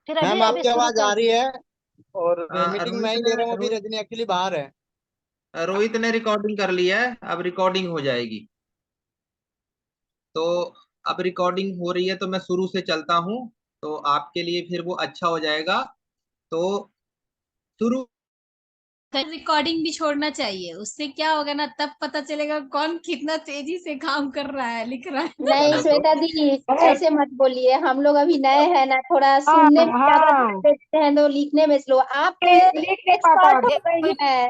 फिर अभी मैम अभी आपकी शुरू आवाज कर आ रही दो। है। और मीटिंग मैं रोहित ही ले ने रहा हूँ, अभी रोहित रजनी एक्चुअली बाहर है। रोहित ने रिकॉर्डिंग कर लिया है, अब रिकॉर्डिंग हो जाएगी। तो अब रिकॉर्डिंग हो रही है तो मैं शुरू से चलता हूँ, तो आपके लिए फिर वो अच्छा हो जाएगा। तो शुरू। रिकॉर्डिंग भी छोड़ना चाहिए, उससे क्या होगा ना, तब पता चलेगा कौन कितना तेजी से काम कर रहा है, लिख रहा है। नहीं चलो तो श्वेता दी, अरे ऐसे मत बोलिए, हम लोग अभी नए हैं ना, थोड़ा हाँ सुनने में ज्यादा हाँ, ध्यान देते हैं तो लिखने में स्लो। आप तो लिख नहीं पाता एक्सपर्ट हो गई हैं।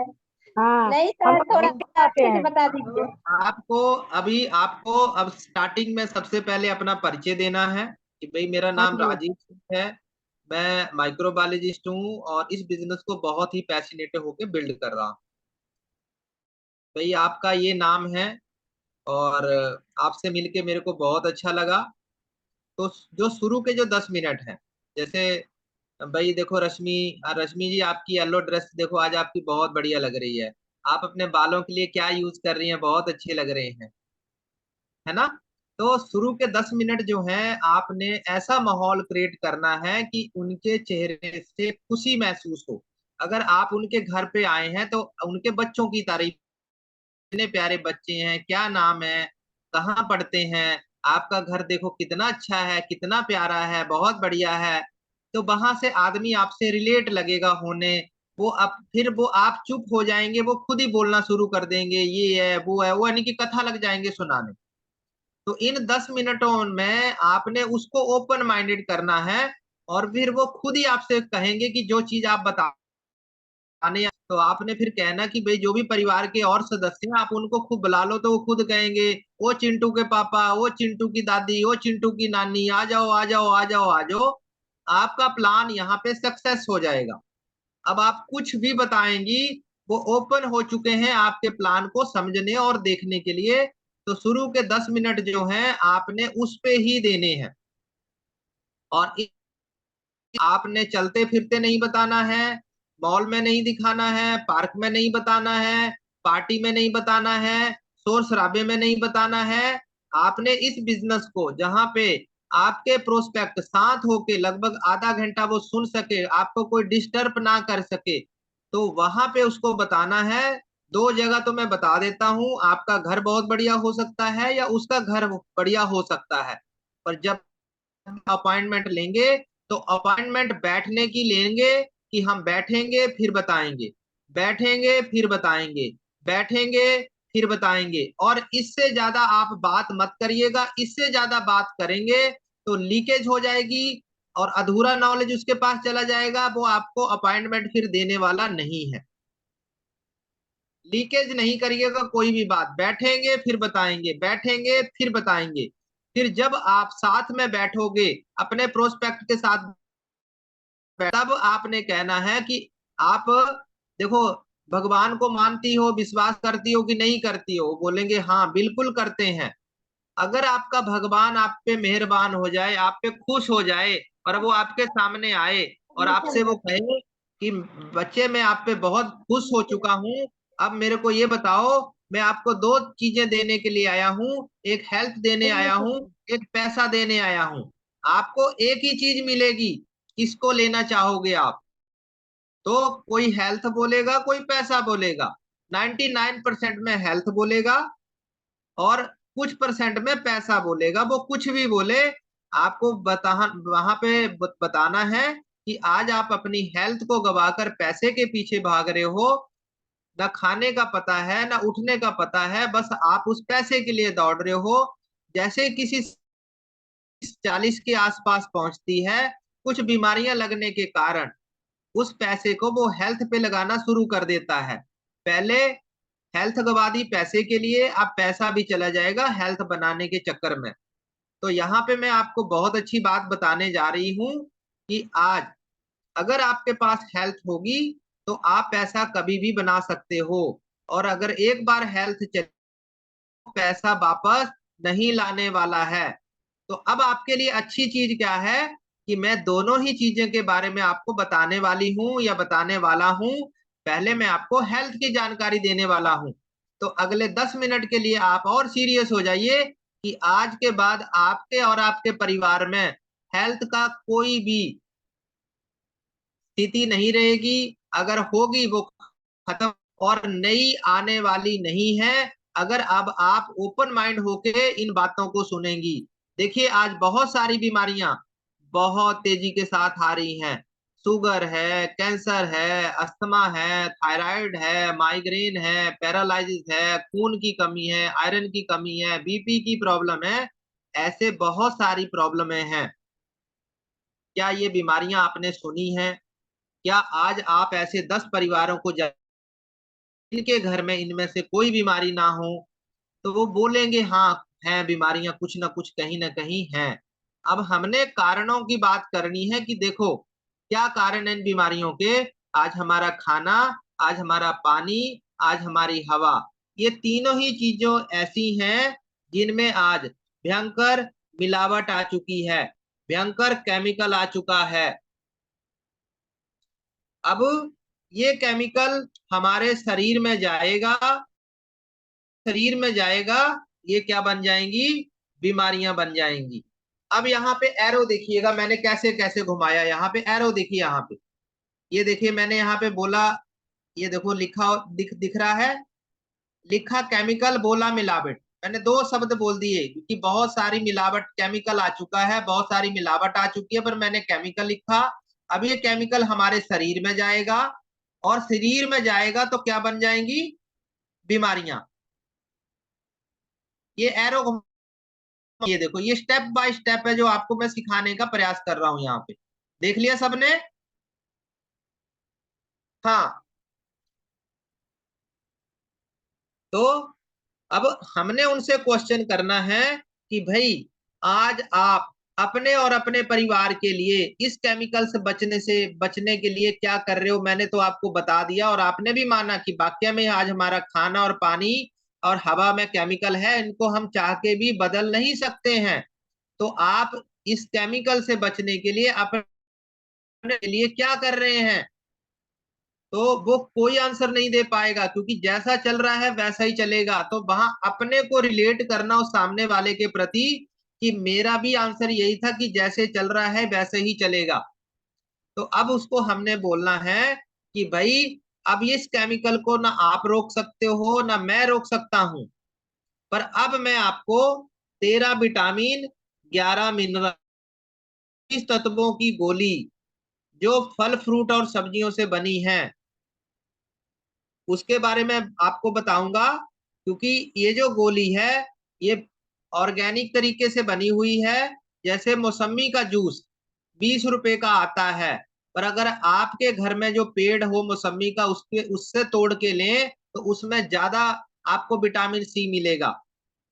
हाँ, नहीं हम सर, लोग थोड़ा लिख नहीं पाते अच्छे से हैं। बता अब दीजिए। आपको अब स्टार्टिंग में सबसे पहले अपना परिचय देना है कि भाई मेरा हाँ नाम जी। राजीव सिंह है। मैं माइक्रोबायोलॉजिस्ट हूँ और इस बिजनेस को बहुत ही पैशनेट होकर बिल्ड कर रहा हूँ। भाई आपका ये नाम है और आपसे मिलके मेरे को बहुत अच्छा लगा। तो जो शुरू के जो 10 मिनट हैं, जैसे भाई देखो रश्मि, रश्मि जी आपकी येलो ड्रेस देखो आज आपकी बहुत बढ़िया लग रही है। आप अपने बालों के लिए क्या यूज कर रही हैं, बहुत अच्छे लग रहे हैं, है ना। तो शुरू के 10 मिनट जो हैं आपने ऐसा माहौल क्रिएट करना है कि उनके चेहरे से खुशी महसूस हो। अगर आप उनके घर पे आए हैं तो उनके बच्चों की तारीफ, इतने प्यारे बच्चे हैं, क्या नाम है, कहाँ पढ़ते हैं, आपका घर देखो कितना अच्छा है, कितना प्यारा है, बहुत बढ़िया है। तो वहां से आदमी आपसे रिलेट लगेगा होने। वो अब फिर वो आप चुप हो जाएंगे, वो खुद ही बोलना शुरू कर देंगे, ये है वो है वो, यानी कि कथा लग जाएंगे सुनाने। तो इन 10 मिनटों में आपने उसको ओपन माइंडेड करना है और फिर वो खुद ही आपसे कहेंगे कि जो चीज आप बताने, तो आपने फिर कहना कि भाई जो भी परिवार के और सदस्य हैं आप उनको खूब बुला लो, तो वो खुद कहेंगे वो चिंटू के पापा, वो चिंटू की दादी, वो चिंटू की नानी, आ जाओ आ जाओ आ जाओ आ जाओ। आपका प्लान यहाँ पे सक्सेस हो जाएगा। अब आप कुछ भी बताएंगी, वो ओपन हो चुके हैं आपके प्लान को समझने और देखने के लिए। तो शुरू के 10 मिनट जो हैं आपने उस पे ही देने हैं। और आपने चलते फिरते नहीं बताना है, मॉल में नहीं दिखाना है, पार्क में नहीं बताना है, पार्टी में नहीं बताना है, शोर शराबे में नहीं बताना है। आपने इस बिजनेस को जहां पे आपके प्रोस्पेक्ट साथ होके लगभग आधा घंटा वो सुन सके, आपको कोई डिस्टर्ब ना कर सके, तो वहां पे उसको बताना है। दो जगह तो मैं बता देता हूँ, आपका घर बहुत बढ़िया हो सकता है या उसका घर बढ़िया हो सकता है। पर जब अपॉइंटमेंट लेंगे तो अपॉइंटमेंट बैठने की लेंगे कि हम बैठेंगे फिर बताएंगे, बैठेंगे फिर बताएंगे, बैठेंगे फिर बताएंगे। और इससे ज्यादा आप बात मत करिएगा, इससे ज्यादा बात करेंगे तो लीकेज हो जाएगी और अधूरा नॉलेज उसके पास चला जाएगा, वो आपको अपॉइंटमेंट फिर देने वाला नहीं है। लीकेज नहीं करिएगा कोई भी बात, बैठेंगे फिर बताएंगे, बैठेंगे फिर बताएंगे। फिर जब आप साथ में बैठोगे अपने प्रोस्पेक्ट के साथ, तब आपने कहना है कि आप देखो भगवान को मानती हो, विश्वास करती हो कि नहीं करती हो। बोलेंगे हाँ बिल्कुल करते हैं। अगर आपका भगवान आप पे मेहरबान हो जाए, आप पे खुश हो जाए और वो आपके सामने आए और आपसे वो कहे कि बच्चे मैं आप पे बहुत खुश हो चुका हूँ, अब मेरे को ये बताओ, मैं आपको दो चीजें देने के लिए आया हूँ, एक हेल्प देने आया हूँ, एक पैसा देने आया हूँ। आपको एक ही चीज मिलेगी, किसको लेना चाहोगे आप? तो कोई हेल्थ बोलेगा, कोई पैसा बोलेगा। 99% में हेल्थ बोलेगा और कुछ परसेंट में पैसा बोलेगा। वो कुछ भी बोले, आपको बता वहां पे बताना है कि आज आप अपनी हेल्थ को गवाकर पैसे के पीछे भाग रहे हो। ना खाने का पता है ना उठने का पता है, बस आप उस पैसे के लिए दौड़ रहे हो। जैसे किसी 40 के आसपास पहुंचती है, कुछ बीमारियां लगने के कारण उस पैसे को वो हेल्थ पे लगाना शुरू कर देता है। पहले हेल्थ गवा दी पैसे के लिए, अब पैसा भी चला जाएगा हेल्थ बनाने के चक्कर में। तो यहाँ पे मैं आपको बहुत अच्छी बात बताने जा रही हूँ कि आज अगर आपके पास हेल्थ होगी तो आप पैसा कभी भी बना सकते हो। और अगर एक बार हेल्थ चले, पैसा वापस नहीं लाने वाला है। तो अब आपके लिए अच्छी चीज क्या है कि मैं दोनों ही चीजें के बारे में आपको बताने वाली हूं या बताने वाला हूं। पहले मैं आपको हेल्थ की जानकारी देने वाला हूं। तो अगले 10 मिनट के लिए आप और सीरियस हो जाइए कि आज के बाद आपके और आपके परिवार में हेल्थ का कोई भी स्थिति नहीं रहेगी, अगर होगी वो खत्म और नई आने वाली नहीं है, अगर अब आप ओपन माइंड होके इन बातों को सुनेंगी। देखिए आज बहुत सारी बीमारियां बहुत तेजी के साथ आ रही हैं, शुगर है, कैंसर है, अस्थमा है, थायराइड है, माइग्रेन है, पैरालिसिस है, खून की कमी है, आयरन की कमी है, बीपी की प्रॉब्लम है, ऐसे बहुत सारी प्रॉब्लमें हैं। क्या ये बीमारियां आपने सुनी हैं? क्या आज आप ऐसे 10 परिवारों को इनके घर में इनमें से कोई बीमारी ना हो, तो वो बोलेंगे हाँ हैं बीमारियां कुछ ना कुछ कहीं ना कहीं हैं। अब हमने कारणों की बात करनी है कि देखो क्या कारण है इन बीमारियों के। आज हमारा खाना, आज हमारा पानी, आज हमारी हवा, ये तीनों ही चीजों ऐसी हैं जिनमें आज भयंकर मिलावट आ चुकी है, भयंकर केमिकल आ चुका है। अब ये केमिकल हमारे शरीर में जाएगा, शरीर में जाएगा, ये क्या बन जाएंगी? बीमारियां बन जाएंगी। अब यहाँ पे एरो देखिएगा मैंने कैसे कैसे घुमाया, यहाँ पे एरो देखिए, यहाँ पे ये देखिए मैंने यहाँ पे बोला, ये देखो लिखा दिख रहा है, लिखा केमिकल, बोला मिलावट। मैंने दो शब्द बोल दिए क्योंकि बहुत सारी मिलावट, केमिकल आ चुका है, बहुत सारी मिलावट आ चुकी है, पर मैंने केमिकल लिखा। अब ये केमिकल हमारे शरीर में जाएगा और शरीर में जाएगा तो क्या बन जाएंगी? बीमारियां। ये एरो, ये देखो ये स्टेप बाय स्टेप है जो आपको मैं सिखाने का प्रयास कर रहा हूं। यहाँ पे देख लिया सबने? हाँ, तो अब हमने उनसे क्वेश्चन करना है कि भाई आज आप अपने और अपने परिवार के लिए इस केमिकल से बचने के लिए क्या कर रहे हो। मैंने तो आपको बता दिया और आपने भी माना कि वाकई में आज हमारा खाना और पानी और हवा में केमिकल है, इनको हम चाह के भी बदल नहीं सकते हैं। तो आप इस केमिकल से बचने के लिए अपने लिए क्या कर रहे हैं? तो वो कोई आंसर नहीं दे पाएगा क्योंकि जैसा चल रहा है वैसा ही चलेगा। तो वहां अपने को रिलेट करना उस सामने वाले के प्रति कि मेरा भी आंसर यही था कि जैसे चल रहा है वैसे ही चलेगा। तो अब उसको हमने बोलना है कि भाई अब इस केमिकल को ना आप रोक सकते हो ना मैं रोक सकता हूं, पर अब मैं आपको 13 विटामिन, 11 मिनरल, 20 तत्वों की गोली जो फल फ्रूट और सब्जियों से बनी है उसके बारे में आपको बताऊंगा। क्योंकि ये जो गोली है ये ऑर्गेनिक तरीके से बनी हुई है। जैसे मौसमी का जूस 20 रुपए का आता है, पर अगर आपके घर में जो पेड़ हो मौसमी का उससे तोड़ के लें तो उसमें ज्यादा आपको विटामिन सी मिलेगा,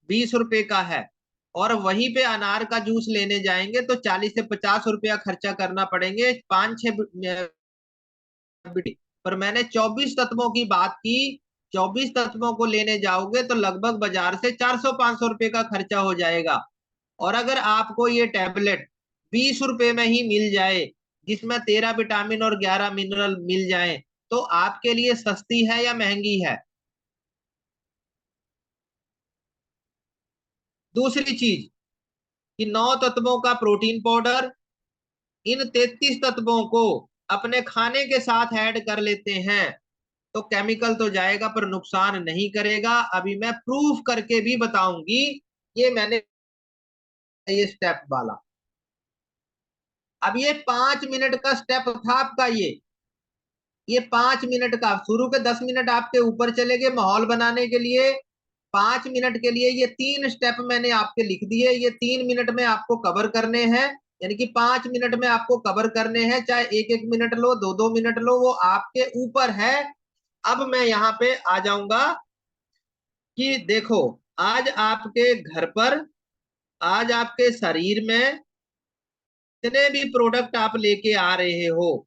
20 रुपए का है। और वहीं पे अनार का जूस लेने जाएंगे तो 40 से 50 रुपया खर्चा करना पड़ेंगे, 5-6। पर मैंने 24 तत्वों की बात की, 24 तत्वों को लेने जाओगे तो लगभग बाजार से 400-500 रुपए का खर्चा हो जाएगा। और अगर आपको ये टैबलेट 20 रुपए में ही मिल जाए जिसमें 13 विटामिन और 11 मिनरल मिल जाए तो आपके लिए सस्ती है या महंगी है? दूसरी चीज कि 9 तत्वों का प्रोटीन पाउडर, इन 33 तत्वों को अपने खाने के साथ ऐड कर लेते हैं तो केमिकल तो जाएगा पर नुकसान नहीं करेगा। अभी मैं प्रूफ करके भी बताऊंगी। ये मैंने ये स्टेप वाला, अब ये 5 मिनट का स्टेप था आपका। ये 5 मिनट का, शुरू के 10 मिनट आपके ऊपर चले गए माहौल बनाने के लिए। 5 मिनट के लिए ये 3 स्टेप मैंने आपके लिख दिए, ये 3 मिनट में आपको कवर करने हैं। यानी कि 5 मिनट में आपको कवर करने हैं, चाहे 1-1 मिनट लो, 2-2 मिनट लो, वो आपके ऊपर है। अब मैं यहाँ पे आ जाऊंगा कि देखो आज आपके घर पर, आज आपके शरीर में जितने भी प्रोडक्ट आप लेके आ रहे हो,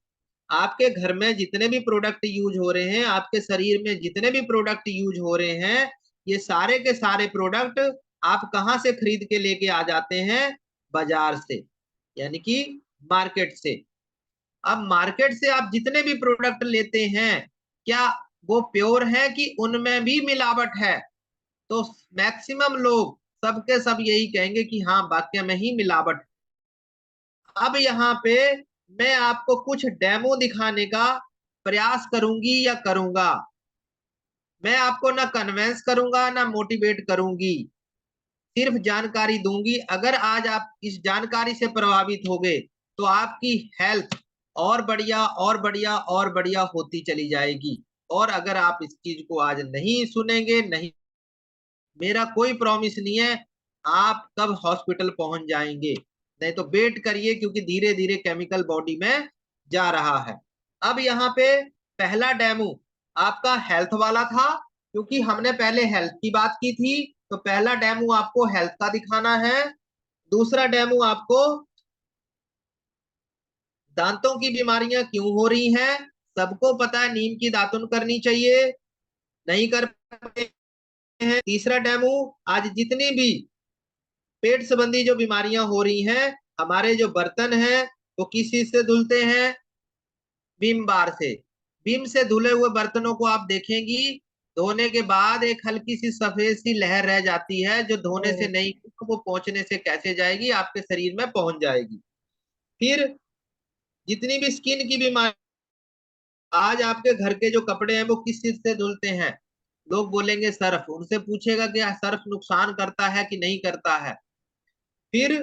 आपके घर में जितने भी प्रोडक्ट यूज हो रहे हैं, आपके शरीर में जितने भी प्रोडक्ट यूज हो रहे हैं, ये सारे के सारे प्रोडक्ट आप कहाँ से खरीद के लेके आ जाते हैं? बाजार से, यानी कि मार्केट से। अब मार्केट से आप जितने भी प्रोडक्ट लेते हैं क्या वो प्योर है कि उनमें भी मिलावट है? तो मैक्सिमम लोग सबके सब यही कहेंगे कि हाँ वाकई में ही मिलावट। अब यहाँ पे मैं आपको कुछ डेमो दिखाने का प्रयास करूंगी या करूंगा। मैं आपको ना कन्वेंस करूंगा ना मोटिवेट करूंगी, सिर्फ जानकारी दूंगी। अगर आज आप इस जानकारी से प्रभावित हो गए तो आपकी हेल्थ और बढ़िया और बढ़िया और बढ़िया होती चली जाएगी। और अगर आप इस चीज को आज नहीं सुनेंगे, नहीं, मेरा कोई प्रॉमिस नहीं है आप कब हॉस्पिटल पहुंच जाएंगे, नहीं तो वेट करिए, क्योंकि धीरे धीरे केमिकल बॉडी में जा रहा है। अब यहाँ पे पहला डेमो आपका हेल्थ वाला था, क्योंकि हमने पहले हेल्थ की बात की थी, तो पहला डेमो आपको हेल्थ का दिखाना है। दूसरा डेमो आपको दांतों की बीमारियां क्यों हो रही हैं। सबको पता है नीम की दातुन करनी चाहिए, नहीं कर पाते हैं। तीसरा डेमो आज जितनी भी पेट संबंधी जो बीमारियां हो रही हैं, हमारे जो बर्तन हैं वो किस चीज से धुलते हैं, विम बार से। विम से धुले हुए बर्तनों को आप देखेंगी, धोने के बाद एक हल्की सी सफेद सी लहर रह जाती है, जो धोने से नहीं, वो पहुंचने से कैसे जाएगी, आपके शरीर में पहुंच जाएगी। फिर जितनी भी स्किन की बीमारी, आज आपके घर के जो कपड़े हैं वो किस चीज से धुलते हैं, लोग बोलेंगे सर्फ, उनसे पूछेगा कि सर्फ नुकसान करता है कि नहीं करता है। फिर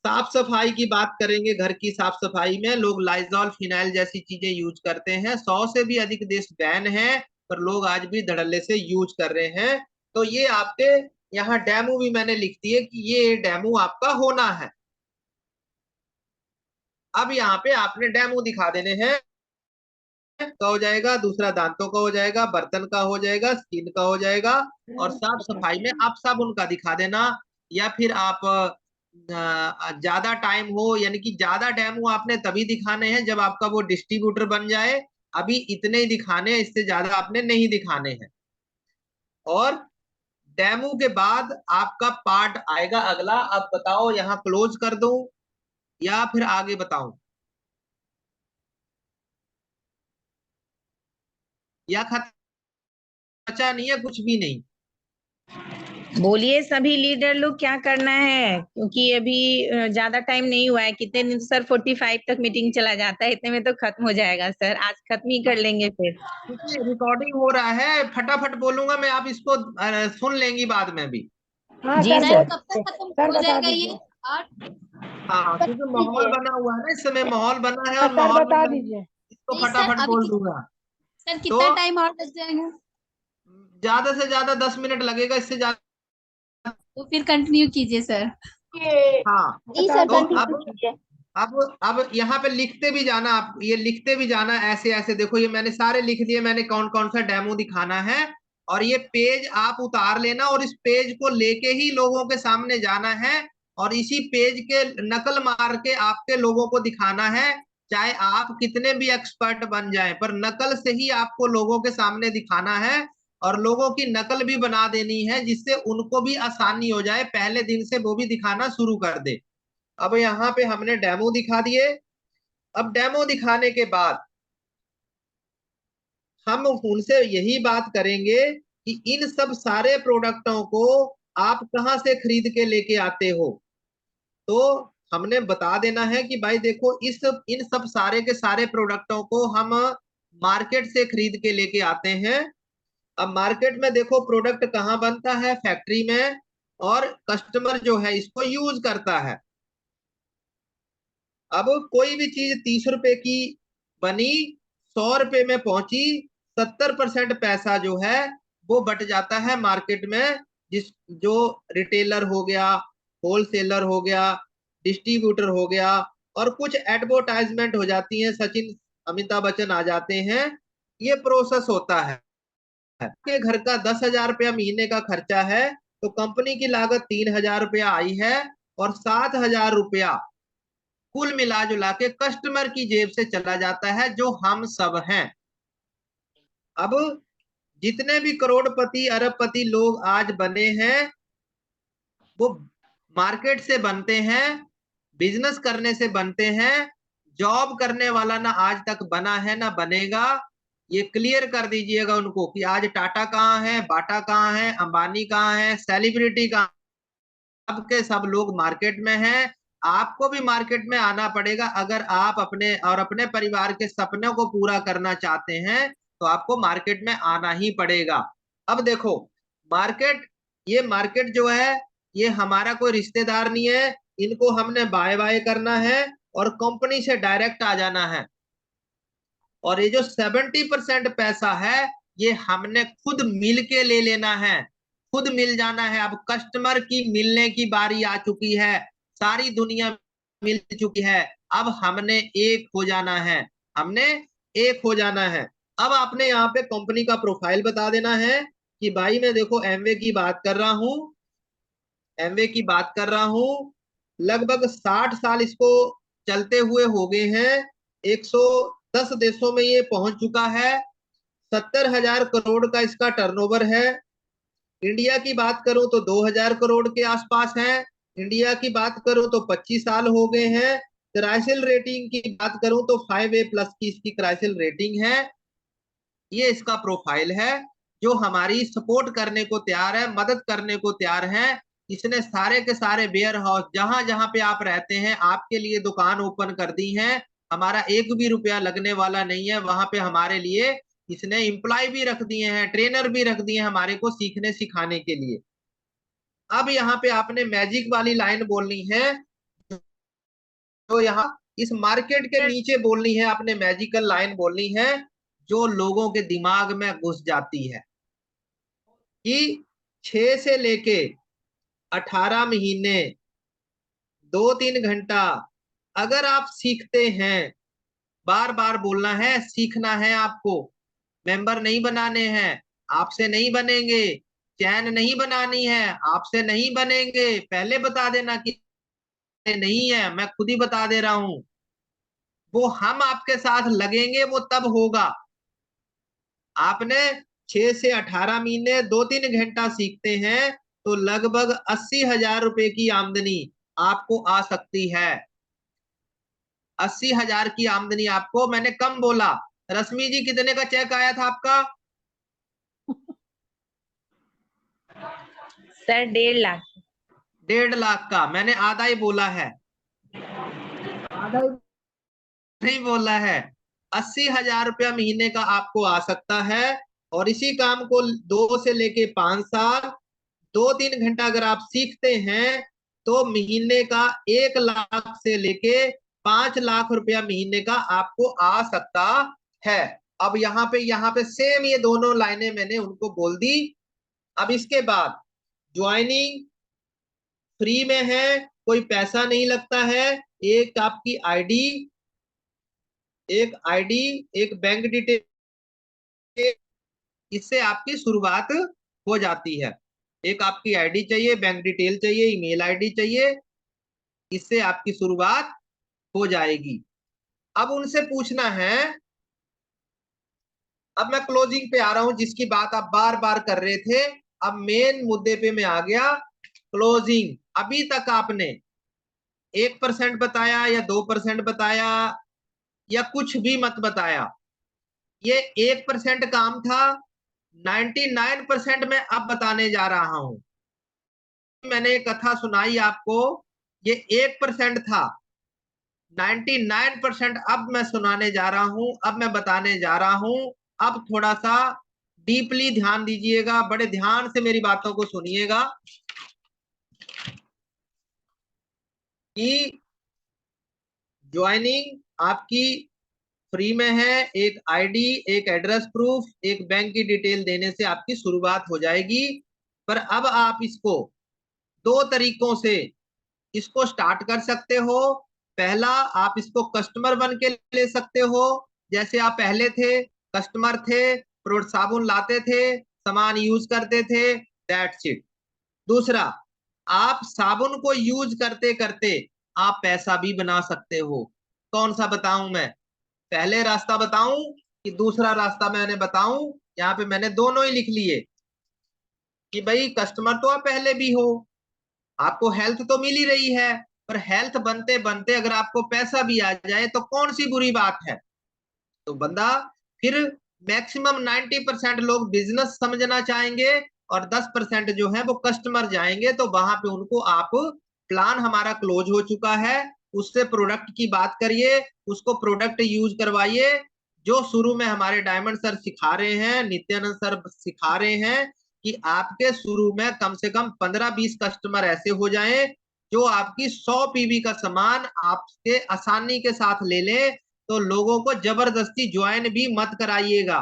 साफ सफाई की बात करेंगे, घर की साफ सफाई में लोग लाइजॉल फिनाइल जैसी चीजें यूज करते हैं, 100 से भी अधिक देश बैन है, पर लोग आज भी धड़ल्ले से यूज कर रहे हैं। तो ये आपके यहाँ डेमो भी मैंने लिख दिए कि ये डेमो आपका होना है। अब यहाँ पे आपने डेमो दिखा देने हैं, का हो जाएगा, दूसरा दांतों का हो जाएगा, बर्तन का हो जाएगा, स्किन का हो जाएगा, और साफ सफाई में आप साबुन का दिखा देना। या फिर आप ज्यादा टाइम हो, यानी कि ज्यादा डेमो आपने तभी दिखाने हैं जब आपका वो डिस्ट्रीब्यूटर बन जाए। अभी इतने ही दिखाने हैं, इससे ज्यादा आपने नहीं दिखाने हैं। और डेमो के बाद आपका पार्ट आएगा अगला। अब बताओ यहाँ क्लोज कर दूं या फिर आगे बताऊं, या खर्चा नहीं है, कुछ भी नहीं। बोलिए सभी लीडर लोग क्या करना है, क्योंकि अभी ज्यादा टाइम नहीं हुआ है। कितने दिन सर? 45 तक मीटिंग चला जाता है, इतने में तो खत्म हो जाएगा सर, आज खत्म ही कर लेंगे फिर। रिकॉर्डिंग हो रहा है, फटाफट बोलूंगा मैं, आप इसको सुन लेंगी बाद में भी। जी सर सर। कब तक खत्म हो जाएगा ये? हाँ, क्योंकि माहौल बना हुआ है ना, इस समय माहौल बना है, और सर माहौल बता में दीजिए। इसको नहीं सर, फटाफट अभी बोल दूंगा। सर तो कितना टाइम और लग जाएगा? ज्यादा से ज्यादा 10 मिनट लगेगा, इससे ज्यादा। तो फिर कंटिन्यू कीजिए सर। हाँ, जी सर, तो कंटिन्यू कीजिए। अब यहाँ पे लिखते भी जाना, आप ये लिखते भी जाना, ऐसे ऐसे देखो, ये मैंने सारे लिख दिए, मैंने कौन कौन सा डेमो दिखाना है। और ये पेज आप उतार लेना, और इस पेज को लेके ही लोगों के सामने जाना है, और इसी पेज के नकल मार के आपके लोगों को दिखाना है। चाहे आप कितने भी एक्सपर्ट बन जाएं, पर नकल से ही आपको लोगों के सामने दिखाना है, और लोगों की नकल भी बना देनी है, जिससे उनको भी आसानी हो जाए, पहले दिन से वो भी दिखाना शुरू कर दे। अब यहाँ पे हमने डेमो दिखा दिए। अब डेमो दिखाने के बाद हम उनसे यही बात करेंगे कि इन सब सारे प्रोडक्टों को आप कहाँ से खरीद के लेके आते हो। तो हमने बता देना है कि भाई देखो, इन सब सारे के सारे प्रोडक्टों को हम मार्केट से खरीद के लेके आते हैं। अब मार्केट में देखो प्रोडक्ट कहाँ बनता है, फैक्ट्री में, और कस्टमर जो है इसको यूज करता है। अब कोई भी चीज 30 रुपए की बनी, 100 रुपए में पहुंची, 70% पैसा जो है वो बट जाता है मार्केट में। जो रिटेलर हो गया, होलसेलर हो गया, डिस्ट्रीब्यूटर हो गया, और कुछ एडवर्टाइजमेंट हो जाती है, सचिन अमिताभ बच्चन आ जाते हैं। ये प्रोसेस होता है कि घर का 10,000 रुपया महीने का खर्चा है, तो कंपनी की लागत 3,000 रुपया आई है, और 7,000 रुपया कुल मिला जुला के कस्टमर की जेब से चला जाता है, जो हम सब हैं। अब जितने भी करोड़पति अरबपति लोग आज बने हैं, वो मार्केट से बनते हैं, बिजनेस करने से बनते हैं। जॉब करने वाला ना आज तक बना है ना बनेगा। ये क्लियर कर दीजिएगा उनको कि आज टाटा कहाँ है, बाटा कहाँ है, अंबानी कहाँ है, सेलिब्रिटी कहाँ, सबके सब लोग मार्केट में हैं। आपको भी मार्केट में आना पड़ेगा। अगर आप अपने और अपने परिवार के सपनों को पूरा करना चाहते हैं तो आपको मार्केट में आना ही पड़ेगा। अब देखो मार्केट, ये मार्केट जो है ये हमारा कोई रिश्तेदार नहीं है, इनको हमने बाय बाय करना है और कंपनी से डायरेक्ट आ जाना है। और ये जो 70% पैसा है ये हमने खुद मिल के ले लेना है, खुद मिल जाना है। अब कस्टमर की मिलने की बारी आ चुकी है, सारी दुनिया मिल चुकी है, अब हमने एक हो जाना है, हमने एक हो जाना है। अब आपने यहाँ पे कंपनी का प्रोफाइल बता देना है कि भाई मैं देखो एमवे की बात कर रहा हूँ, एमवे की बात कर रहा हूँ, लगभग 60 साल इसको चलते हुए हो गए हैं, 110 देशों में ये पहुंच चुका है, 70,000 करोड़ का इसका टर्नओवर है। इंडिया की बात करूं तो 2000 करोड़ के आसपास है, इंडिया की बात करूं तो 25 साल हो गए हैं। क्राइसिल रेटिंग की बात करूं तो 5A+ की इसकी क्राइसिल रेटिंग है। ये इसका प्रोफाइल है जो हमारी सपोर्ट करने को तैयार है, मदद करने को तैयार है। इसने सारे के सारे वेयर हाउस जहां जहां पे आप रहते हैं आपके लिए दुकान ओपन कर दी है, हमारा एक भी रुपया लगने वाला नहीं है। वहां पे हमारे लिए इसने एम्प्लॉय भी रख दिए हैं, ट्रेनर भी रख दिए हैं हमारे को सीखने सिखाने के लिए। अब यहाँ पे आपने मैजिक वाली लाइन बोलनी है, तो यहाँ इस मार्केट के नीचे बोलनी है, आपने मैजिकल लाइन बोलनी है जो लोगों के दिमाग में घुस जाती है कि 6 से लेके 18 महीने 2-3 घंटा अगर आप सीखते हैं, बार बार बोलना है, सीखना है आपको, मेंबर नहीं बनाने हैं, आपसे नहीं बनेंगे, चैन नहीं बनानी है, आपसे नहीं बनेंगे, पहले बता देना कि नहीं है, मैं खुद ही बता दे रहा हूं। वो हम आपके साथ लगेंगे वो तब होगा। आपने 6 से 18 महीने 2-3 घंटा सीखते हैं तो लगभग 80,000 रुपए की आमदनी आपको आ सकती है। 80,000 की आमदनी आपको, मैंने कम बोला। रश्मि जी कितने का चेक आया था आपका? सर 1.5 लाख। 1.5 लाख का, मैंने आधा ही बोला है, आधा नहीं बोला है। 80,000 रुपया महीने का आपको आ सकता है और इसी काम को 2 से लेके 5 साल 2-3 घंटा अगर आप सीखते हैं तो महीने का 1 लाख से लेके 5 लाख रुपया महीने का आपको आ सकता है। अब यहाँ पे सेम ये दोनों लाइनें मैंने उनको बोल दी। अब इसके बाद ज्वाइनिंग फ्री में है, कोई पैसा नहीं लगता है। एक आपकी आईडी, एक बैंक डिटेल, इससे आपकी शुरुआत हो जाती है। एक आपकी आईडी चाहिए, बैंक डिटेल चाहिए, ईमेल आईडी चाहिए, इससे आपकी शुरुआत हो जाएगी। अब उनसे पूछना है, अब मैं क्लोजिंग पे आ रहा हूं, जिसकी बात आप बार बार कर रहे थे। अब मेन मुद्दे पे मैं आ गया, क्लोजिंग। अभी तक आपने 1% बताया या 2% बताया या कुछ भी मत बताया, ये 1% काम था। 99% में अब बताने जा रहा हूं। मैंने कथा सुनाई आपको, ये 1% था, 99% अब मैं सुनाने जा रहा हूं, अब मैं बताने जा रहा हूं। अब थोड़ा सा डीपली ध्यान दीजिएगा, बड़े ध्यान से मेरी बातों को सुनिएगा कि ज्वाइनिंग आपकी फ्री में है। एक आईडी, एक एड्रेस प्रूफ, एक बैंक की डिटेल देने से आपकी शुरुआत हो जाएगी। पर अब आप इसको 2 तरीकों से इसको स्टार्ट कर सकते हो। पहला, आप इसको कस्टमर बन के ले सकते हो, जैसे आप पहले थे, कस्टमर थे, प्रोडक्ट साबुन लाते थे, सामान यूज करते थे, दैट्स इट। दूसरा, आप साबुन को यूज करते करते आप पैसा भी बना सकते हो। कौन सा बताऊं मैं? पहले रास्ता बताऊं कि दूसरा रास्ता मैंने बताऊं? यहाँ पे मैंने दोनों ही लिख लिए कि भाई कस्टमर तो आप पहले भी हो, आपको हेल्थ तो मिल ही रही है, पर हेल्थ बनते बनते अगर आपको पैसा भी आ जाए तो कौन सी बुरी बात है। तो बंदा फिर मैक्सिमम 90% लोग बिजनेस समझना चाहेंगे और 10% जो है वो कस्टमर जाएंगे, तो वहां पे उनको आप प्लान हमारा क्लोज हो चुका है, उससे प्रोडक्ट की बात करिए, उसको प्रोडक्ट यूज करवाइए। जो शुरू में हमारे डायमंड सर सिखा रहे हैं, नित्यानंद सर सिखा रहे हैं कि आपके शुरू में कम से कम 15-20 कस्टमर ऐसे हो जाएं जो आपकी 100 पीवी का सामान आपके आसानी के साथ ले ले। तो लोगों को जबरदस्ती ज्वाइन भी मत कराइएगा,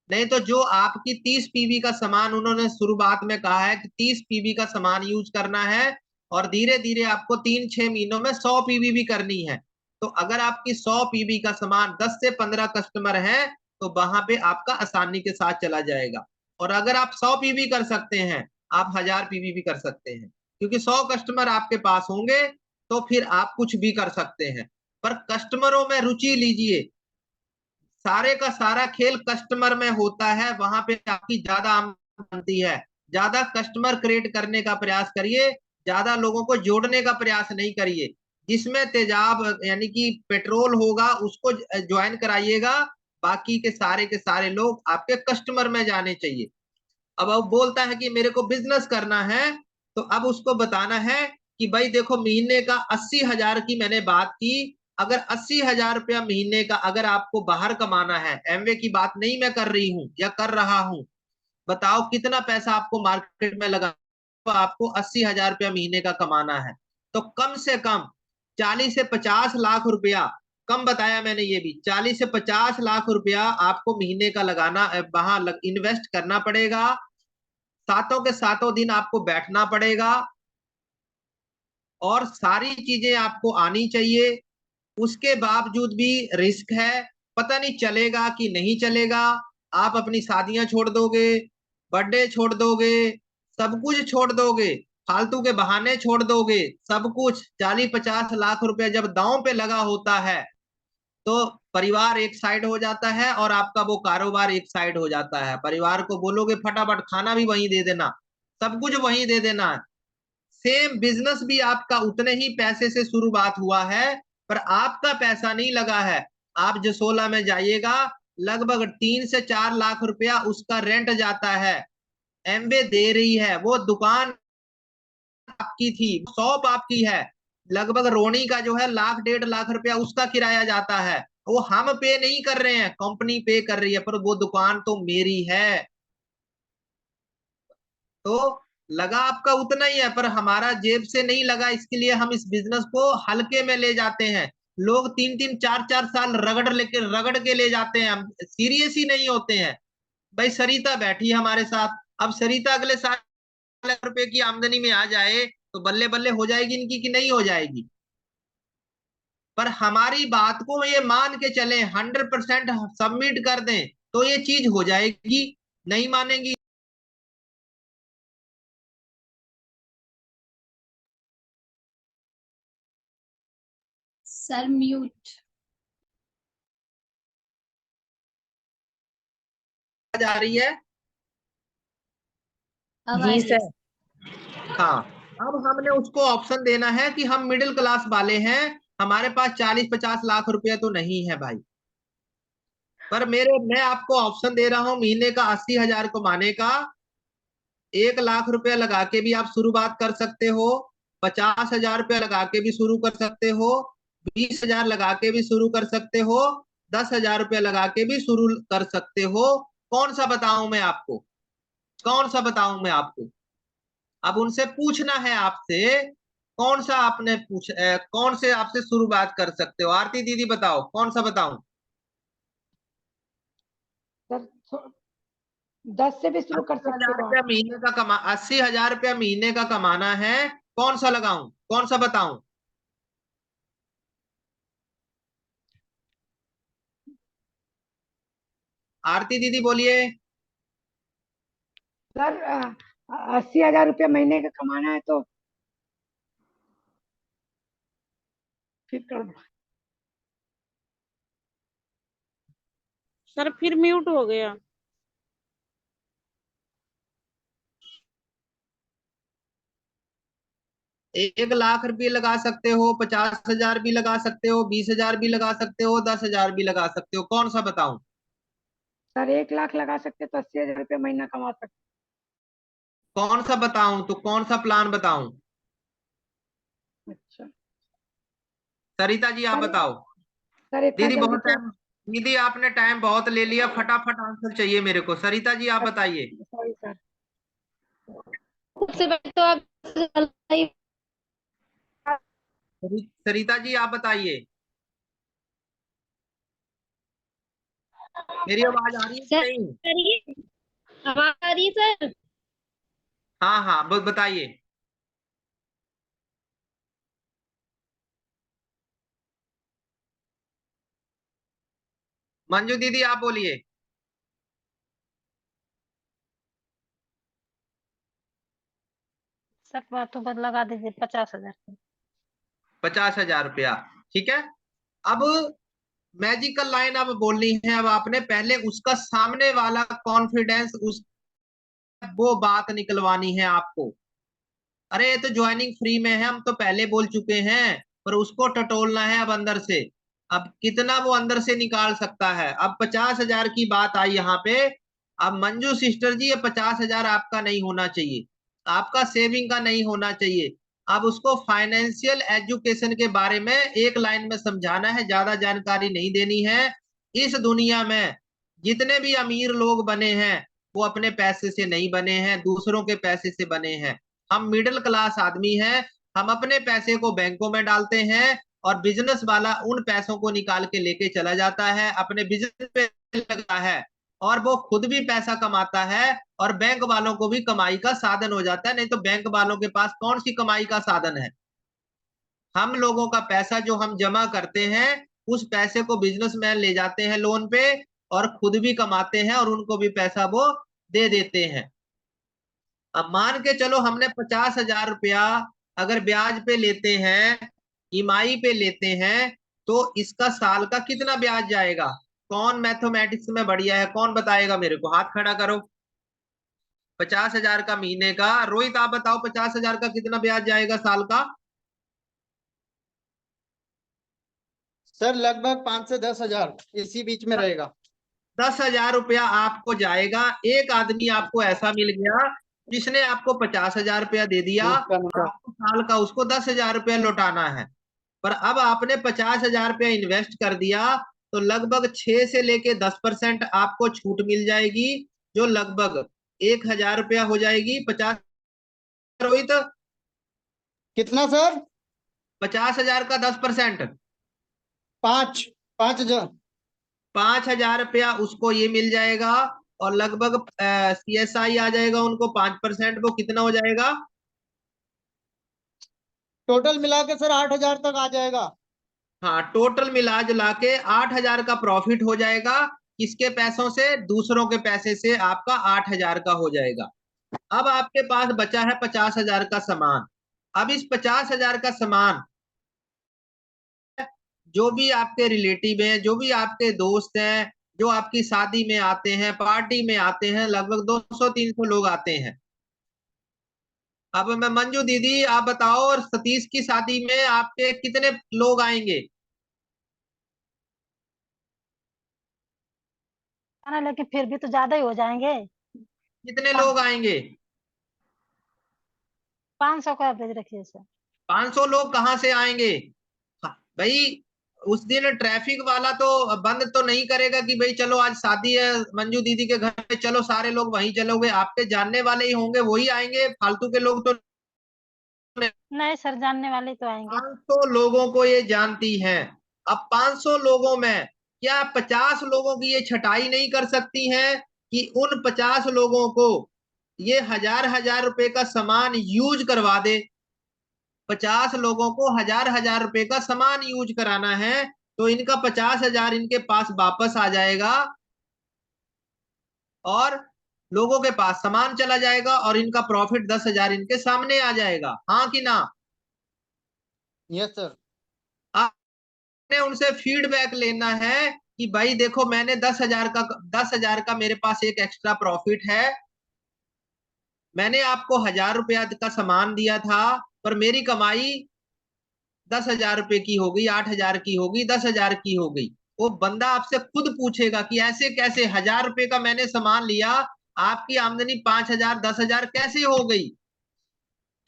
नहीं तो जो आपकी 30 पीवी का सामान, उन्होंने शुरुआत में कहा है कि 30 पीवी का सामान यूज करना है और धीरे धीरे आपको 3-6 महीनों में 100 पीवी भी करनी है। तो अगर आपकी 100 पीवी का सामान 10 से 15 कस्टमर है तो वहां पे आपका आसानी के साथ चला जाएगा। और अगर आप 100 पीवी कर सकते हैं, आप 1000 पीवी भी कर सकते हैं, क्योंकि 100 कस्टमर आपके पास होंगे तो फिर आप कुछ भी कर सकते हैं। पर कस्टमरों में रुचि लीजिए, सारे का सारा खेल कस्टमर में होता है, वहां पे आपकी ज्यादा आमदनी बनती है। ज्यादा कस्टमर क्रिएट करने का प्रयास करिए, ज्यादा लोगों को जोड़ने का प्रयास नहीं करिए। जिसमें तेजाब यानी कि पेट्रोल होगा उसको ज्वाइन कराइएगा, बाकी के सारे लोग आपके कस्टमर में जाने चाहिए। अब वो बोलता है कि मेरे को बिजनेस करना है, तो अब उसको बताना है कि भाई देखो, महीने का 80,000 की मैंने बात की। अगर 80,000 रुपया महीने का अगर आपको बाहर कमाना है, एमवे की बात नहीं मैं कर रही हूं या कर रहा हूं, बताओ कितना पैसा आपको मार्केट में लगा, तो आपको 80,000 रुपया महीने का कमाना है तो कम से कम 40 से 50 लाख रुपया, कम बताया मैंने ये भी, 40 से 50 लाख रुपया आपको महीने का लगाना, वहां इन्वेस्ट करना पड़ेगा। सातों के सातों दिन आपको बैठना पड़ेगा और सारी चीजें आपको आनी चाहिए। उसके बावजूद भी रिस्क है, पता नहीं चलेगा कि नहीं चलेगा। आप अपनी शादियां छोड़ दोगे, बर्थडे छोड़ दोगे, सब कुछ छोड़ दोगे, फालतू के बहाने छोड़ दोगे, सब कुछ। 40-50 लाख रुपए जब दांव पे लगा होता है तो परिवार एक साइड हो जाता है और आपका वो कारोबार एक साइड हो जाता है। परिवार को बोलोगे फटाफट खाना भी वहीं दे देना, सब कुछ वहीं दे देना। सेम बिजनेस भी आपका उतने ही पैसे से शुरुआत हुआ है, पर आपका पैसा नहीं लगा है। आप जसोला में जाइएगा, लगभग 3 से 4 लाख रुपया उसका रेंट जाता है। एमवे दे रही है, वो दुकान आपकी थी, शॉप आपकी है, लगभग रोनी का जो है 1-1.5 लाख रुपया उसका किराया जाता है। वो हम पे नहीं कर रहे हैं, कंपनी पे कर रही है, पर वो दुकान तो मेरी है। तो लगा आपका उतना ही है, पर हमारा जेब से नहीं लगा, इसके लिए हम इस बिजनेस को हल्के में ले जाते हैं। लोग 3-3, 4-4 साल रगड़ के ले जाते हैं, हम सीरियस ही नहीं होते हैं। भाई सरिता बैठी है हमारे साथ, अब सरिता अगले 7 लाख रुपए की आमदनी में आ जाए तो बल्ले बल्ले हो जाएगी इनकी कि नहीं हो जाएगी। पर हमारी बात को ये मान के चले, 100% सबमिट कर दें तो ये चीज हो जाएगी। नहीं मानेंगी सर म्यूट। जा रही है। अब आ जी रही है। सर। हाँ, अब हमने उसको ऑप्शन देना है कि हम मिडिल क्लास वाले हैं, हमारे पास 40-50 लाख रुपया तो नहीं है भाई। पर मैं आपको ऑप्शन दे रहा हूं महीने का 80,000 कमाने का। 1 लाख रुपया लगा के भी आप शुरुआत कर सकते हो, 50,000 रुपया लगा के भी शुरू कर सकते हो, 20,000 लगा के भी शुरू कर सकते हो, 10,000 रुपया लगा के भी शुरू कर सकते हो। कौन सा बताऊं मैं आपको, कौन सा बताऊं मैं आपको? अब उनसे पूछना है आपसे, कौन सा आपने कौन से आपसे शुरुआत कर सकते हो? आरती दीदी बताओ कौन सा बताऊं? सर 10 से भी शुरू कर 80,000 सकते हो रुपया आप। महीने का 80,000 रुपया महीने का कमाना है, कौन सा लगाऊं, कौन सा बताऊं? आरती दीदी बोलिए। सर 80,000 रुपया महीने का कमाना है तो फिर कर दो। सर फिर म्यूट हो गया। 1 लाख रुपये लगा सकते हो, 50,000 भी लगा सकते हो, 20,000 भी लगा सकते हो, 10,000 भी लगा सकते हो, कौन सा बताऊं? सर 1 लाख लगा सकते तो 80,000 रुपया महीना कमा सकते। कौन सा बताऊं, तो कौन सा प्लान बताऊं? अच्छा सरिता जी आप सर बताओ। सर इतना दीदी जल्दी बहुत तो टाइम, दीदी आपने टाइम बहुत ले लिया, फटाफट आंसर चाहिए मेरे को। सरिता जी आप बताइए। Sorry sir. सबसे पहले तो आप सरिता जी आप बताइए, मेरी आवाज आ रही है सर कि नहीं? आवाज आ रही है सर? हाँ हाँ बताइए। मंजू दीदी आप बोलिए। सब बातों पर लगा दीजिए 50,000। 50,000 रुपया, ठीक है। अब मैजिकल लाइन अब बोलनी है। अब आपने पहले उसका सामने वाला कॉन्फिडेंस, उस वो बात निकलवानी है आपको। अरे ये तो ज्वाइनिंग फ्री में है, हम तो पहले बोल चुके हैं, पर उसको टटोलना है अब अंदर से। अब कितना वो अंदर से निकाल सकता है। अब 50,000 की बात आई यहाँ पे। अब मंजू सिस्टर जी, ये 50,000 आपका नहीं होना चाहिए, आपका सेविंग का नहीं होना चाहिए। अब उसको फाइनेंशियल एजुकेशन के बारे में एक लाइन में समझाना है, ज्यादा जानकारी नहीं देनी है। इस दुनिया में जितने भी अमीर लोग बने हैं वो अपने पैसे से नहीं बने हैं, दूसरों के पैसे से बने हैं। हम मिडिल क्लास आदमी हैं, हम अपने पैसे को बैंकों में डालते हैं और बिजनेस वाला उन पैसों को निकाल के लेके चला जाता है, अपने बिजनेस पे लगता है और वो खुद भी पैसा कमाता है और बैंक वालों को भी कमाई का साधन हो जाता है। नहीं तो बैंक वालों के पास कौन सी कमाई का साधन है। हम लोगों का पैसा जो हम जमा करते हैं, उस पैसे को बिजनेसमैन ले जाते हैं लोन पे और खुद भी कमाते हैं और उनको भी पैसा वो दे देते हैं। अब मान के चलो हमने 50,000 रुपया अगर ब्याज पे लेते हैं, ईएमआई पे लेते हैं, तो इसका साल का कितना ब्याज जाएगा? कौन मैथमेटिक्स में बढ़िया है, कौन बताएगा मेरे को? हाथ खड़ा करो। 50,000 का महीने का, रोहित आप बताओ 50,000 का कितना ब्याज जाएगा साल का? सर लगभग 5 से 10,000 इसी बीच में रहेगा। 10,000 रुपया आपको जाएगा। एक आदमी आपको ऐसा मिल गया जिसने आपको 50,000 रुपया दे दिया, आपको साल का उसको 10,000 रुपया लौटाना है। पर अब आपने 50,000 रुपया इन्वेस्ट कर दिया तो लगभग 6 से लेके 10% आपको छूट मिल जाएगी, जो लगभग 1,000 रुपया हो जाएगी। 50 रोहित, कितना सर? 50,000 का 10%, 5,000। 5,000 रुपया उसको ये मिल जाएगा और लगभग CSI आ जाएगा उनको 5%। वो कितना हो जाएगा? टोटल मिला के सर 8,000 तक आ जाएगा। हाँ, टोटल मिला जुला के 8,000 का प्रॉफिट हो जाएगा। किसके पैसों से? दूसरों के पैसे से आपका 8,000 का हो जाएगा। अब आपके पास बचा है 50,000 का सामान। अब इस 50,000 का सामान जो भी आपके रिलेटिव हैं, जो भी आपके दोस्त हैं, जो आपकी शादी में आते हैं, पार्टी में आते हैं, लगभग 200-300 लोग आते हैं। अब मैं मंजू दीदी आप बताओ, और सतीश की शादी में आपके कितने लोग आएंगे? ना लेकिन फिर भी तो ज्यादा ही हो जाएंगे। कितने लोग आएंगे? 500 का एवरेज रखिए सर। 500 लोग कहाँ से आएंगे? हाँ, भाई उस दिन ट्रैफिक वाला तो बंद तो नहीं करेगा कि भाई चलो आज शादी है मंजू दीदी के घर पे, चलो सारे लोग वहीं चलोगे। आपके जानने वाले ही होंगे, वही आएंगे, फालतू के लोग तो नहीं सर, जानने वाले तो आएंगे। 500 लोगों को ये जानती है। अब 500 लोगों में क्या 50 लोगों की ये छटाई नहीं कर सकती है कि उन 50 लोगों को ये 1,000-1,000 रुपए का सामान यूज करवा दे? 50 लोगों को 1,000-1,000 रुपए का सामान यूज कराना है तो इनका 50,000 इनके पास वापस आ जाएगा और लोगों के पास सामान चला जाएगा और इनका प्रॉफिट 10,000 इनके सामने आ जाएगा। हाँ कि ना? Yes sir. आपने उनसे फीडबैक लेना है कि भाई देखो मैंने 10,000 का मेरे पास एक एक्स्ट्रा प्रॉफिट है, मैंने आपको 1,000 रुपया का सामान दिया था पर मेरी कमाई 10,000 रुपए की हो गई, 8,000 की हो गई, 10,000 की हो गई। वो बंदा आपसे खुद पूछेगा कि ऐसे कैसे? 1,000 रुपए का मैंने सामान लिया, आपकी आमदनी 5,000 10,000 कैसे हो गई?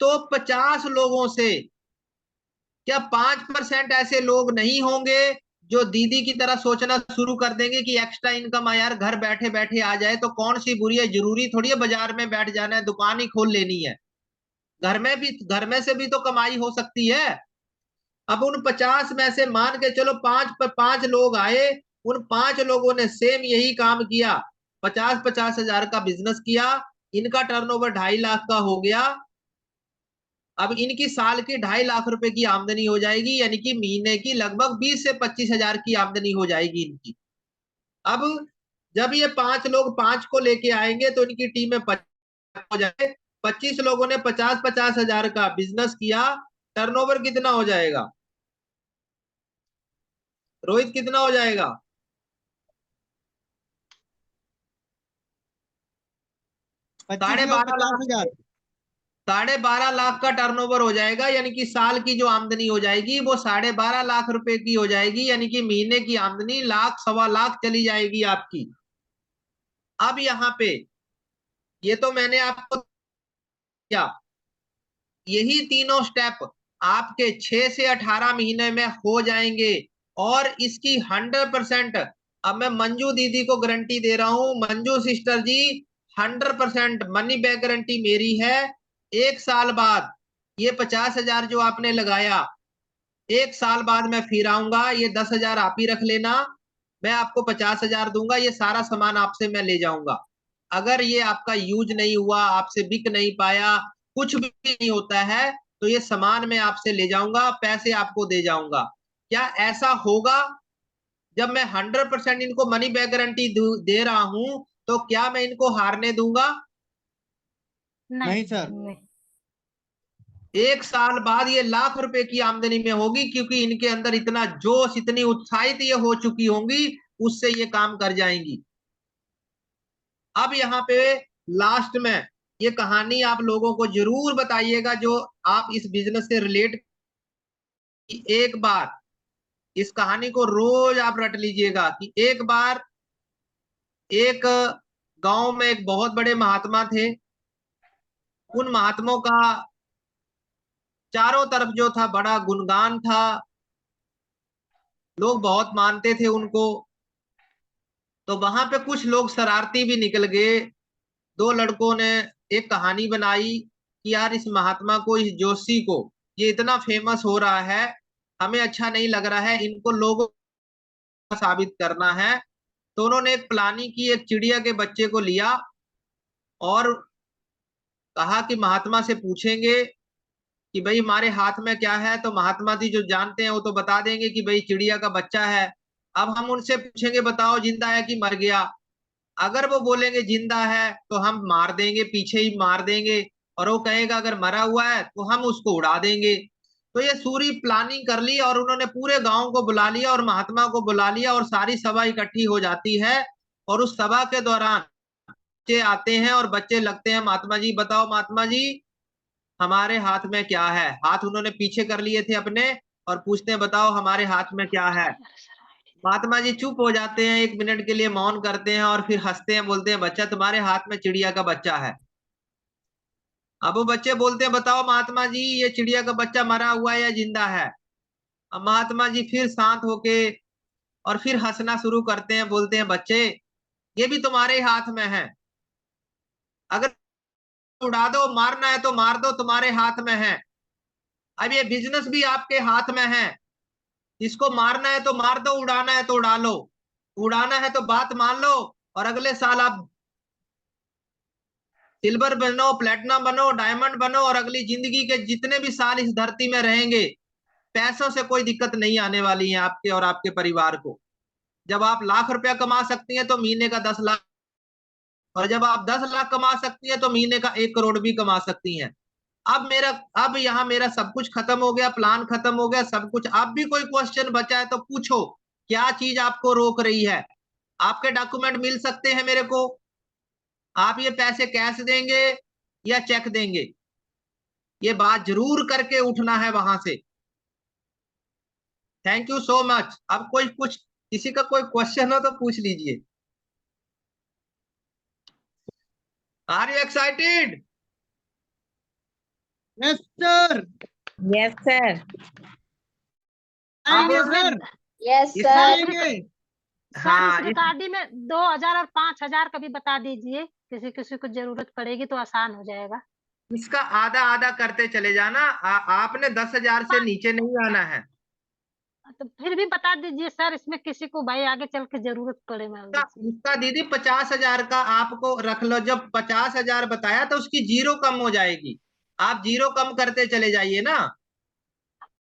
तो 50 लोगों से क्या 5% ऐसे लोग नहीं होंगे जो दीदी की तरह सोचना शुरू कर देंगे कि एक्स्ट्रा इनकम यार घर बैठे बैठे आ जाए तो कौन सी बुरी है, जरूरी थोड़ी है बाजार में बैठ जाना है, दुकान ही खोल लेनी है, घर में से भी तो कमाई हो सकती है। अब उन 50 में से मान के चलो 5 लोग आए, उन 5 लोगों ने सेम यही काम किया, 50-50 हजार का बिजनेस किया, इनका टर्नओवर 2.5 लाख का हो गया। अब इनकी साल की 2.5 लाख रुपए की आमदनी हो जाएगी, यानी कि महीने की लगभग 20 से 25 हजार की आमदनी हो जाएगी इनकी। अब जब ये 5 लोग 5 को लेके आएंगे तो इनकी टीम में 50 हो जाए, 25 लोगों ने 50-50 हजार का बिजनेस किया, टर्नओवर कितना हो जाएगा रोहित, कितना हो जाएगा? 25 लोग 50 हजार, 12.5 लाख का टर्नओवर हो जाएगा, यानी कि साल की जो आमदनी हो जाएगी वो 12.5 लाख रुपए की हो जाएगी, यानी कि महीने की आमदनी 1 लाख 1.25 लाख चली जाएगी आपकी। अब यहाँ पे ये तो मैंने आपको क्या, यही तीनों स्टेप आपके 6 से 18 महीने में हो जाएंगे और इसकी 100%, अब मैं मंजू दीदी को गारंटी दे रहा हूं, मंजू सिस्टर जी 100% मनी बैक गारंटी मेरी है। 1 साल बाद ये 50 हजार जो आपने लगाया, 1 साल बाद मैं फिर आऊंगा, ये 10 हजार आप ही रख लेना, मैं आपको 50 हजार दूंगा, ये सारा सामान आपसे मैं ले जाऊंगा। अगर ये आपका यूज नहीं हुआ, आपसे बिक नहीं पाया, कुछ भी नहीं होता है, तो ये सामान मैं आपसे ले जाऊंगा, पैसे आपको दे जाऊंगा। क्या ऐसा होगा? जब मैं 100% इनको मनी बैक गारंटी दे रहा हूं तो क्या मैं इनको हारने दूंगा? नहीं सर। नहीं। 1 साल बाद ये लाख रुपए की आमदनी में होगी, क्योंकि इनके अंदर इतना जोश, इतनी उत्साहित ये हो चुकी होंगी, उससे ये काम कर जाएंगी। अब यहाँ पे लास्ट में ये कहानी आप लोगों को जरूर बताइएगा जो आप इस बिजनेस से रिलेट, एक बार इस कहानी को रोज आप रट लीजिएगा कि एक बार एक गांव में एक बहुत बड़े महात्मा थे। उन महात्माओं का चारों तरफ जो था बड़ा गुणगान था, लोग बहुत मानते थे उनको। तो वहां पे कुछ लोग शरारती भी निकल गए। 2 लड़कों ने एक कहानी बनाई कि यार इस महात्मा को, इस जोशी को, ये इतना फेमस हो रहा है, हमें अच्छा नहीं लग रहा है, इनको लोगों को साबित करना है। तो उन्होंने एक प्लानिंग की, एक चिड़िया के बच्चे को लिया और कहा कि महात्मा से पूछेंगे कि भाई हमारे हाथ में क्या है, तो महात्मा जी जो जानते हैं वो तो बता देंगे कि भाई चिड़िया का बच्चा है। अब हम उनसे पूछेंगे बताओ जिंदा है कि मर गया। अगर वो बोलेंगे जिंदा है तो हम मार देंगे, पीछे ही मार देंगे, और वो कहेगा अगर मरा हुआ है तो हम उसको उड़ा देंगे। तो ये पूरी प्लानिंग कर ली और उन्होंने पूरे गांव को बुला लिया और महात्मा को बुला लिया और सारी सभा इकट्ठी हो जाती है। और उस सभा के दौरान बच्चे आते हैं और बच्चे लगते हैं, महात्मा जी बताओ महात्मा जी हमारे हाथ में क्या है। हाथ उन्होंने पीछे कर लिए थे अपने और पूछते हैं बताओ हमारे हाथ में क्या है। महात्मा जी चुप हो जाते हैं, 1 मिनट के लिए मौन करते हैं और फिर हंसते हैं, बोलते हैं बच्चा तुम्हारे हाथ में चिड़िया का बच्चा है। अब वो बच्चे बोलते हैं बताओ महात्मा जी ये चिड़िया का बच्चा मरा हुआ है या जिंदा है। अब महात्मा जी फिर शांत होके और फिर हंसना शुरू करते हैं, बोलते हैं बच्चे ये भी तुम्हारे हाथ में है, अगर उड़ा दो, मारना है तो मार दो, तुम्हारे हाथ में है। अब ये बिजनेस भी आपके हाथ में है, इसको मारना है तो मार दो, उड़ाना है तो उड़ा लो। उड़ाना है तो बात मान लो और अगले साल आप सिल्वर बनो, प्लेटिनम बनो, डायमंड बनो और अगली जिंदगी के जितने भी साल इस धरती में रहेंगे पैसों से कोई दिक्कत नहीं आने वाली है आपके और आपके परिवार को। जब आप लाख रुपया कमा सकती हैं तो महीने का 10 लाख, और जब आप 10 लाख कमा सकती हैं तो महीने का 1 करोड़ भी कमा सकती हैं। अब यहाँ मेरा सब कुछ खत्म हो गया, प्लान खत्म हो गया, सब कुछ। अब भी कोई क्वेश्चन बचा है तो पूछो, क्या चीज आपको रोक रही है? आपके डॉक्यूमेंट मिल सकते हैं मेरे को, आप ये पैसे कैश देंगे या चेक देंगे, ये बात जरूर करके उठना है वहां से। Thank you so much. अब कोई कुछ किसी का कोई क्वेश्चन हो तो पूछ लीजिए। Are you excited? Yes sir. Yes sir. अब सर यस इसमें सर लेंगे। सर हाँ, इस रिकॉर्डिंग में 2000 और 5000 का भी बता दीजिए, किसी किसी को जरूरत पड़ेगी तो आसान हो जाएगा। इसका आधा आधा करते चले जाना। आपने 10,000 से नीचे नहीं आना है। तो फिर भी बता दीजिए सर, इसमें किसी को भाई आगे चल के जरूरत पड़े मान लीजिए। इसका दीदी 50,000 का आपको रख लो। जब 50,000 बताया तो उसकी जीरो कम हो जाएगी। आप जीरो कम करते चले जाइए ना।